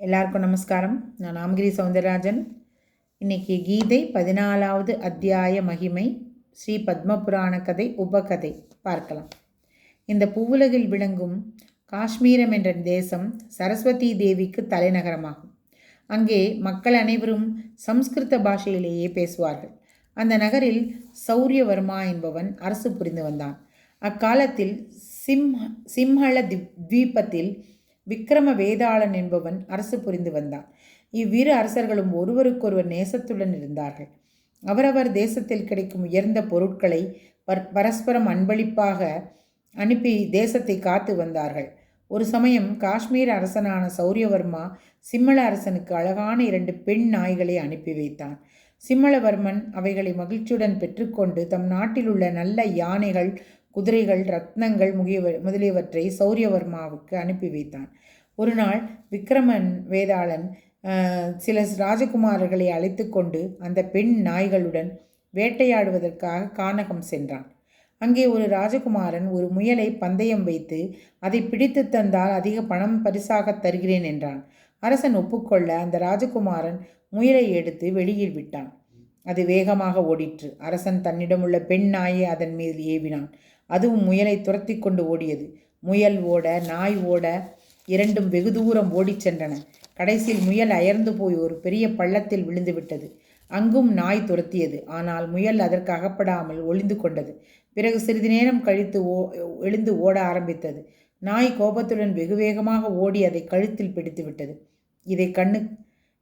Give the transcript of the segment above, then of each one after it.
எல்லாருக்கும் நமஸ்காரம். நான் நாமகிரி சௌந்தரராஜன். இன்னைக்கு கீதை 14வது அத்தியாய மகிமை, ஸ்ரீ பத்மபுராண கதை உபகதை பார்க்கலாம். இந்த பூவுலகில் விளங்கும் காஷ்மீரம் என்ற தேசம் சரஸ்வதி தேவிக்கு தலைநகரமாகும். அங்கே மக்கள் அனைவரும் சம்ஸ்கிருத பாஷையிலேயே பேசுவார்கள். அந்த நகரில் சௌரியவர்மா என்பவன் அரசு புரிந்து வந்தான். அக்காலத்தில் சிம்ஹள தீபத்தில் விக்ரம வேதாளன் என்பவன் அரசு புரிந்து வந்தான். இவ்விரு அரசர்களும் ஒருவருக்கொருவர் நேசத்துடன் இருந்தார்கள். அவரவர் தேசத்தில் கிடைக்கும் உயர்ந்த பொருட்களை பரஸ்பரம் அன்பளிப்பாக அனுப்பி தேசத்தை காத்து வந்தார்கள். ஒரு சமயம் காஷ்மீர் அரசனான சௌரியவர்மா சிம்மள அரசனுக்கு அழகான 2 பெண் நாய்களை அனுப்பி வைத்தான். சிம்மளவர்மன் அவைகளை மகிழ்ச்சியுடன் பெற்றுக்கொண்டு தம் நாட்டில் உள்ள நல்ல யானைகள், குதிரைகள், ரத்னங்கள் முதலியவற்றை சௌரியவர்மாவுக்கு அனுப்பி வைத்தான். ஒரு நாள் விக்ரமன் வேதாளன் சில ராஜகுமாரர்களை அழைத்து கொண்டு அந்த பெண் நாய்களுடன் வேட்டையாடுவதற்காக கானகம் சென்றான். அங்கே ஒரு ராஜகுமாரன் ஒரு முயலை பந்தயம் வைத்து அதை பிடித்து தந்தால் அதிக பணம் பரிசாக தருகிறேன் என்றான். அரசன் ஒப்புக்கொள்ள அந்த ராஜகுமாரன் முயலை எடுத்து வெளியில் விட்டான். அது வேகமாக ஓடிற்று. அரசன் தன்னிடமுள்ள பெண் நாயை அதன் மீது ஏவினான். அதுவும் முயலை துரத்தி கொண்டு ஓடியது. முயல் ஓட, நாய் ஓட, இரண்டும் வெகு தூரம் ஓடிச் சென்றன. கடைசியில் முயல் அயர்ந்து போய் ஒரு பெரிய பள்ளத்தில் விழுந்து விட்டது. அங்கும் நாய் துரத்தியது. ஆனால் முயல் அதற்கு அகப்படாமல் ஒளிந்து கொண்டது. பிறகு சிறிது நேரம் கழித்து எழுந்து ஓட ஆரம்பித்தது. நாய் கோபத்துடன் வெகு வேகமாக ஓடி அதை கழுத்தில் பிடித்து விட்டது.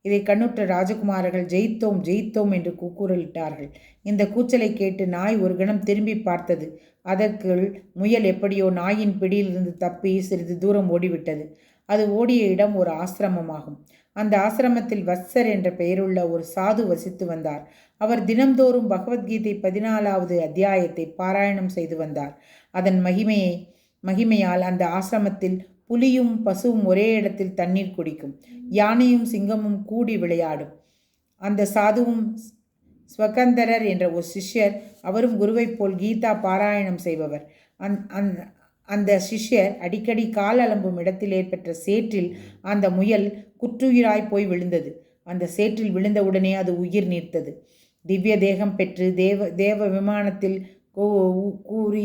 இதை கண்ணுற்ற ராஜகுமாரர்கள் ஜெயித்தோம் ஜெயித்தோம் என்று கூக்குரலிட்டார்கள். இந்த கூச்சலை கேட்டு நாய் ஒரு கணம் திரும்பி பார்த்தது. அதற்குள் முயல் எப்படியோ நாயின் பிடியிலிருந்து தப்பி சிறிது தூரம் ஓடிவிட்டது. அது ஓடிய இடம் ஒரு ஆசிரமமாகும். அந்த ஆசிரமத்தில் வத்சர் என்ற பெயருள்ள ஒரு சாது வசித்து வந்தார். அவர் தினம்தோறும் பகவத்கீதை 14வது அத்தியாயத்தை பாராயணம் செய்து வந்தார். அதன் மகிமையால் அந்த ஆசிரமத்தில் புலியும் பசுவும் ஒரே இடத்தில் தண்ணீர் குடிக்கும். யானையும் சிங்கமும் கூடி விளையாடும். அந்த சாதுவும் ஸ்வகந்தரர் என்ற ஒரு சிஷ்யர், அவரும் குருவைப் போல் கீதா பாராயணம் செய்பவர். அந்த சிஷ்யர் அடிக்கடி கால் அலம்பும் இடத்தில் ஏற்பட்ட சேற்றில் அந்த முயல் குற்றுயிராய் போய் விழுந்தது. அந்த சேற்றில் விழுந்தவுடனே அது உயிர் நீர்த்தது. திவ்ய தேகம் பெற்று தேவ விமானத்தில் கூறி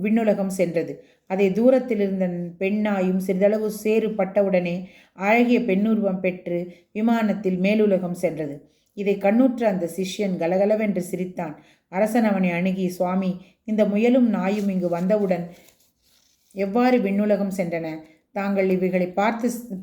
விண்ணுலகம் சென்றது. அதை தூரத்தில் இருந்த பெண்ணாயும் சிறிதளவு சேறு பட்டவுடனே அழகிய பெண்ணுருவம் பெற்று விமானத்தில் மேலுலகம் சென்றது. இதை கண்ணுற்ற அந்த சிஷ்யன் கலகலவென்று சிரித்தான். அரசன் அவனை அணுகி, சுவாமி, இந்த முயலும் நாயும் இங்கு வந்தவுடன் எவ்வாறு விண்ணுலகம் சென்றன? தாங்கள் இவைகளை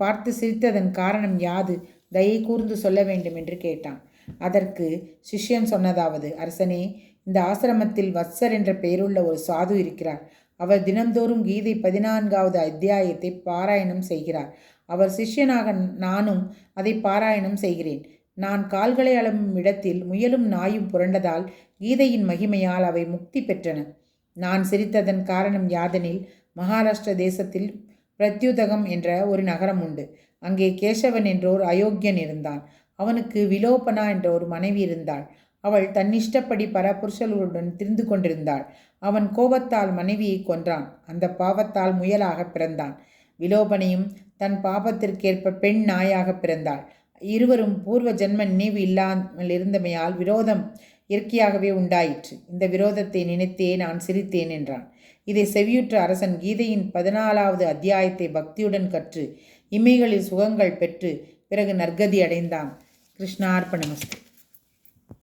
பார்த்து சிரித்ததன் காரணம் யாது? தயை கூர்ந்து சொல்ல வேண்டும் என்று கேட்டான். அதற்கு சிஷ்யன் சொன்னதாவது: அரசனே, இந்த ஆசிரமத்தில் வத்சர் என்ற பெயருள்ள ஒரு சாது இருக்கிறார். அவர் தினம்தோறும் கீதை 14வது அத்தியாயத்தை பாராயணம் செய்கிறார். அவர் சிஷ்யனாக நானும் அதை பாராயணம் செய்கிறேன். நான் கால்களை அளவும் இடத்தில் முயலும் நாயும் புரண்டதால் கீதையின் மகிமையால் அவை முக்தி பெற்றன. நான் சிரித்ததன் காரணம் யாதெனில், மகாராஷ்டிர தேசத்தில் பிரத்யுதகம் என்ற ஒரு நகரம் உண்டு. அங்கே கேசவன் என்றோர் அயோக்கியன் இருந்தான். அவனுக்கு விலோபனா என்ற ஒரு மனைவி இருந்தாள். அவள் தன்னிஷ்டப்படி பரபுருஷர்களுடன் திரிந்து கொண்டிருந்தாள். அவன் கோபத்தால் மனைவியை கொன்றான். அந்த பாவத்தால் முயலாக பிறந்தான். விலோபனையும் தன் பாபத்திற்கேற்ப பெண் நாயாக பிறந்தாள். இருவரும் பூர்வ ஜென்ம நினைவு இல்லாமல் இருந்தமையால் விரோதம் இயற்கையாகவே உண்டாயிற்று. இந்த விரோதத்தை நினைத்தே நான் சிரித்தேன் என்றான். இதை செவியுற்ற அரசன் கீதையின் 14வது அத்தியாயத்தை பக்தியுடன் கற்று இமைகளில் சுகங்கள் பெற்று பிறகு நற்கதி அடைந்தான். கிருஷ்ணார்ப்பணமஸ்து.